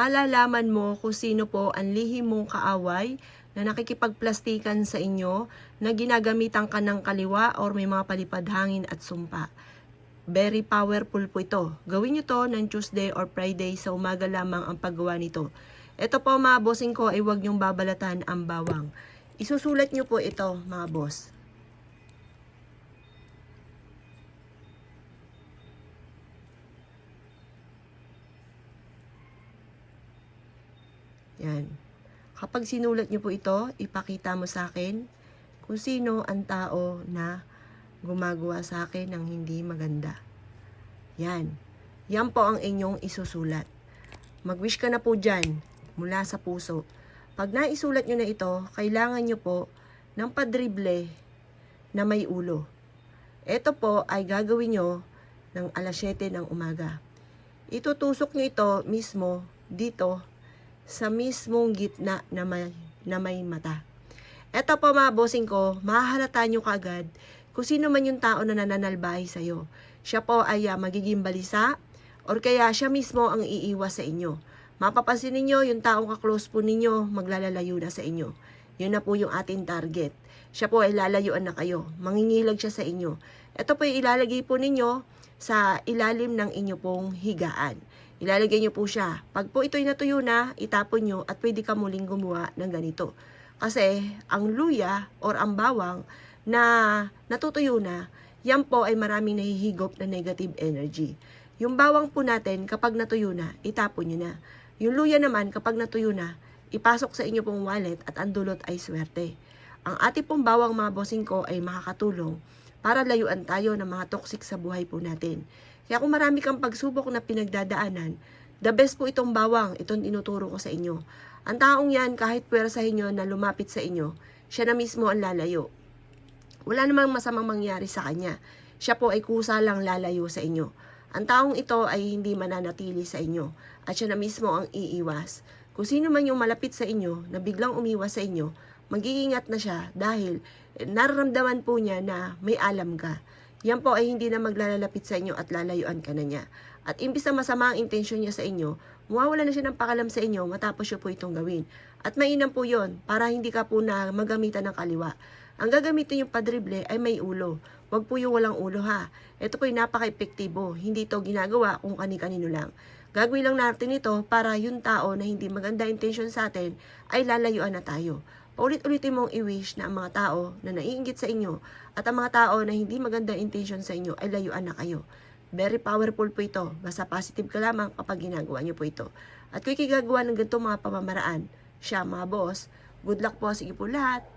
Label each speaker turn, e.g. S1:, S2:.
S1: Malalaman mo kung sino po ang lihim mong kaaway na nakikipagplastikan sa inyo, na ginagamitan ka ng kaliwa or may mga palipad hangin at sumpa. Very powerful po ito. Gawin nyo to ng Tuesday or Friday sa umaga lamang ang paggawa nito. Ito po mga bossing ko ay huwag nyong babalatan ang bawang. Isusulat nyo po ito mga boss. Yan. Kapag sinulat nyo po ito, ipakita mo sa akin kung sino ang tao na gumagawa sa akin ng hindi maganda. Yan. Yan po ang inyong isusulat. Mag-wish ka na po dyan mula sa puso. Pag naisulat nyo na ito, kailangan nyo po ng padrible na may ulo. Ito po ay gagawin nyo ng alas 7 ng umaga. Itutusok nyo ito mismo dito sa mismong gitna na may mata. Ito po mga bossing ko, mahahalata nyo kaagad kung sino man yung tao na nananalbahe sa'yo. Siya po ay magiging balisa or kaya siya mismo ang iiwas sa inyo. Mapapansin ninyo, yung taong kaklose po ninyo, maglalalayo na sa inyo. Yun na po yung ating target. Siya po ay lalayuan na kayo. Mangingilag siya sa inyo. Ito po yung ilalagay po ninyo sa ilalim ng inyo pong higaan. Ilalagay nyo po siya. Pag po ito'y natuyo na, itapon nyo at pwede ka muling gumawa ng ganito. Kasi ang luya or ang bawang na natutuyo na, yan po ay maraming nahihigop na negative energy. Yung bawang po natin, kapag natuyo na, itapon nyo na. Yung luya naman, kapag natuyo na, ipasok sa inyo pong wallet at ang dulot ay swerte. Ang ating pong bawang mga bossing ko ay makakatulong para layuan tayo ng mga toxic sa buhay po natin. Kaya kung marami kang pagsubok na pinagdadaanan, the best po itong bawang, itong tinuturo ko sa inyo. Ang taong yan, kahit puwersahin nyo na lumapit sa inyo, siya na mismo ang lalayo. Wala namang masamang mangyari sa kanya. Siya po ay kusa lang lalayo sa inyo. Ang taong ito ay hindi mananatili sa inyo at siya na mismo ang iiwas. Kung sino man yung malapit sa inyo na biglang umiwas sa inyo, mag-iingat na siya dahil nararamdaman po niya na may alam ka. Yan po ay hindi na maglalapit sa inyo at lalayuan ka na niya. At imbis na masama ang intensyon niya sa inyo, mawawala na siya ng pakalam sa inyo matapos siya po itong gawin. At mainam po yon para hindi ka po na magamitan ng kaliwa. Ang gagamitin yung padrible ay may ulo. Huwag po yung walang ulo ha. Ito po ay napaka-epektibo. Hindi ito ginagawa kung kani-kanino lang. Gagawin lang natin ito para yung tao na hindi maganda intensyon sa atin ay lalayuan na tayo. Paulit-ulitin mong i-wish na ang mga tao na naiinggit sa inyo at ang mga tao na hindi maganda intention sa inyo ay layuan na kayo. Very powerful po ito. Basta positive ka lamang kapag ginagawa nyo po ito. At kung ikigagawa ng ganito mga pamamaraan, siya mga boss, good luck po. Sige po lahat.